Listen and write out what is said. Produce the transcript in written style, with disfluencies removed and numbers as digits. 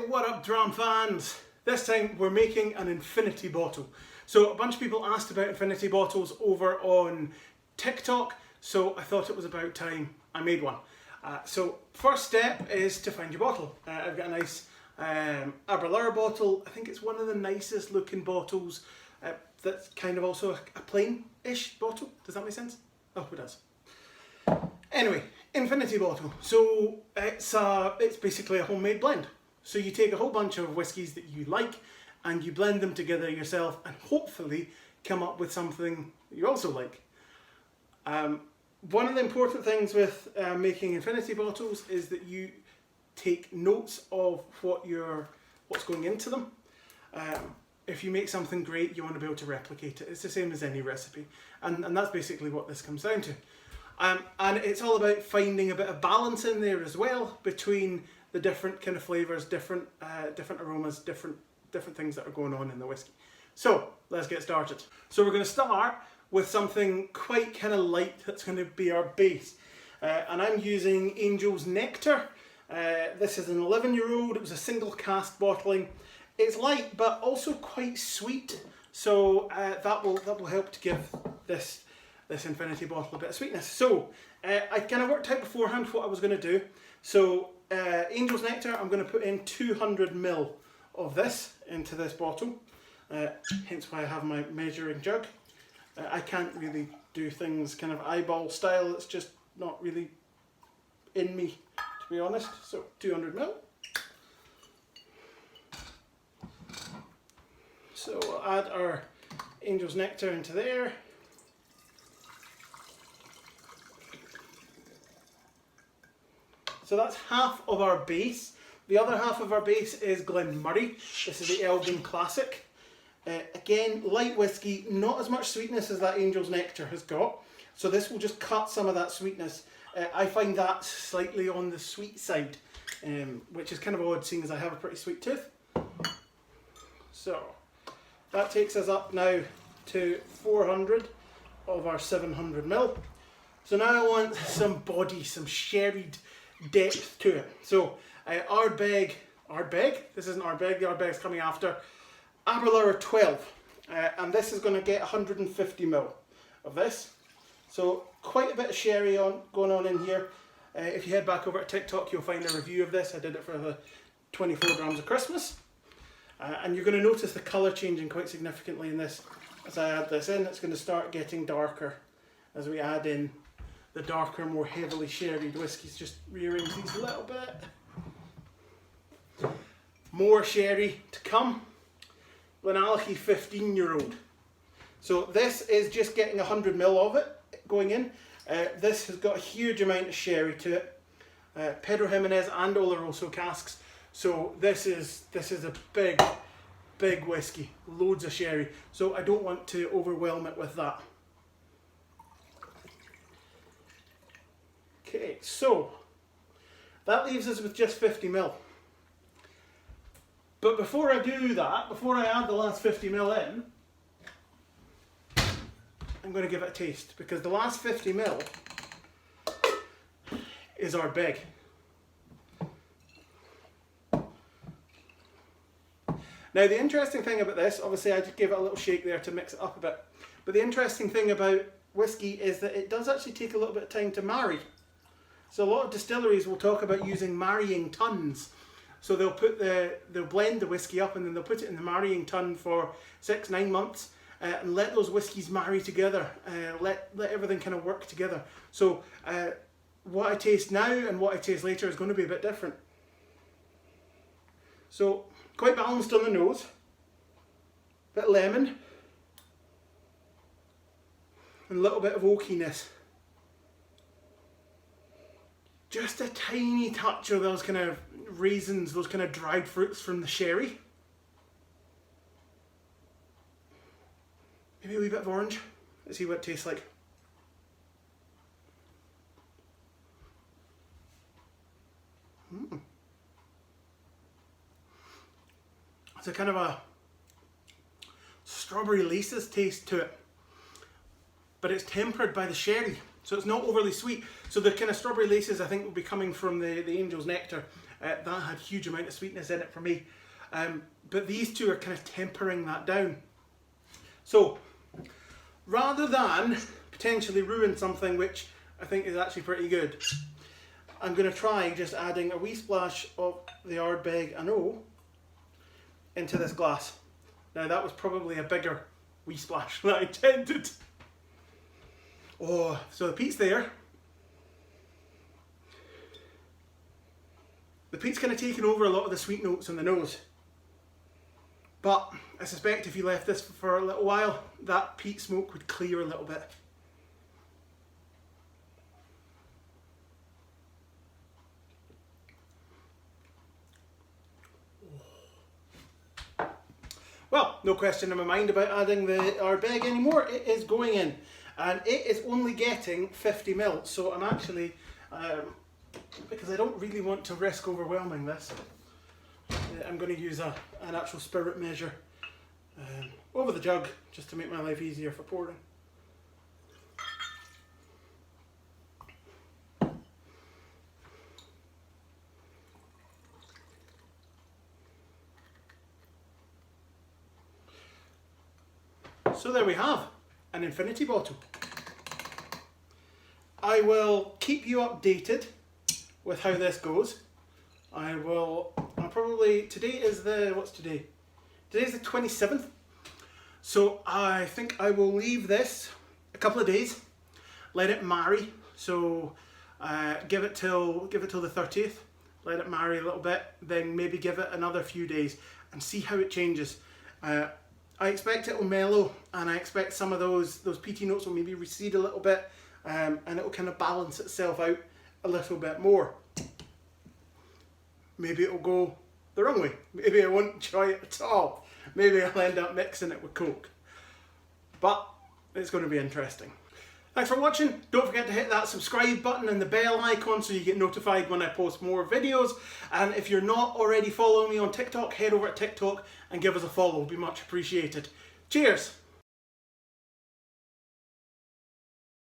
what up Dram fans? This time we're making an infinity bottle. So a bunch of people asked about infinity bottles over on TikTok, so I thought it was about time I made one. So first step is to find your bottle. I've got a nice Aberlour bottle. I think it's one of the nicest looking bottles. That's kind of also a plain-ish bottle. Does that make sense? Oh, it does. Anyway, infinity bottle. So it's basically a homemade blend. So you take a whole bunch of whiskies that you like and you blend them together yourself and hopefully come up with something that you also like. One of the important things with making infinity bottles is that you take notes of what's going into them. If you make something great, you want to be able to replicate it. It's the same as any recipe, and that's basically what this comes down to. And it's all about finding a bit of balance in there as well between the different kind of flavours, different aromas, different things that are going on in the whiskey. So let's get started. So we're going to start with something quite kind of light that's going to be our base. And I'm using Angel's Nectar. This is an 11-year-old. It was a single cask bottling. It's light but also quite sweet. So that will help to give this infinity bottle a bit of sweetness. So I kind of worked out beforehand what I was going to do. So Angel's Nectar, I'm going to put in 200 ml of this into this bottle. Hence why I have my measuring jug. I can't really do things kind of eyeball style. It's just not really in me, to be honest. So 200 ml. So we'll add our Angel's Nectar into there. So that's half of our base. The other half of our base is Glenmorangie. This is the Elgin Classic. Again, light whiskey, not as much sweetness as that Angel's Nectar has got. So this will just cut some of that sweetness. I find that slightly on the sweet side, which is kind of odd seeing as I have a pretty sweet tooth. So that takes us up now to 400 of our 700 ml. So now I want some body, some sherried depth to it. So Ardbeg, this isn't Ardbeg, the Ardbeg's coming after, Aberlour 12, and this is going to get 150 ml of this. So quite a bit of sherry going on in here. If you head back over to TikTok, you'll find a review of this. I did it for the 24 grams of Christmas. And you're going to notice the colour changing quite significantly in this. As I add this in, it's going to start getting darker as we add in the darker, more heavily sherried whiskies. Just rearrange these a little bit. More sherry to come. Glenallachie 15-year-old. So this is just getting 100 ml of it going in. This has got a huge amount of sherry to it. Pedro Jimenez and Oloroso casks. So this is a big whiskey. Loads of sherry. So I don't want to overwhelm it with that. Okay, so that leaves us with just 50 ml. But before I do that, before I add the last 50 ml in, I'm going to give it a taste, because the last 50 ml is Ardbeg. Now the interesting thing about this, obviously I just gave it a little shake there to mix it up a bit, but the interesting thing about whiskey is that it does actually take a little bit of time to marry. So a lot of distilleries will talk about using marrying tuns. So they'll blend the whiskey up and then they'll put it in the marrying tun for 6-9 months and let those whiskies marry together. Let everything kind of work together. So what I taste now and what I taste later is going to be a bit different. So quite balanced on the nose, bit of lemon, and a little bit of oakiness. Just a tiny touch of those kind of raisins, those kind of dried fruits from the sherry. Maybe a wee bit of orange. Let's see what it tastes like. It's a kind of a strawberry laces taste to it, but it's tempered by the sherry. So it's not overly sweet. So the kind of strawberry laces I think will be coming from the Angel's Nectar, that had a huge amount of sweetness in it for me. But these two are kind of tempering that down. So rather than potentially ruin something which I think is actually pretty good, I'm going to try just adding a wee splash of the Ardbeg Anneau into this glass. Now that was probably a bigger wee splash than I intended. Oh, so the peat's there. The peat's kind of taken over a lot of the sweet notes on the nose. But I suspect if you left this for a little while, that peat smoke would clear a little bit. Well, no question in my mind about adding the Ardbeg anymore. It is going in, and it is only getting 50 ml. So I'm actually, because I don't really want to risk overwhelming this, I'm going to use an actual spirit measure over the jug just to make my life easier for pouring. So there we have an infinity bottle. I will keep you updated with how this goes. I'll probably, today is the, what's today? Today's the 27th. So I think I will leave this a couple of days, let it marry. So give it till the 30th, let it marry a little bit, then maybe give it another few days and see how it changes. I expect it will mellow, and I expect some of those peaty notes will maybe recede a little bit, and it will kind of balance itself out a little bit more. Maybe it will go the wrong way. Maybe I won't enjoy it at all. Maybe I'll end up mixing it with Coke. But it's going to be interesting. Thanks for watching. Don't forget to hit that subscribe button and the bell icon so you get notified when I post more videos. And if you're not already following me on TikTok, head over to TikTok and give us a follow. It'll be much appreciated. Cheers!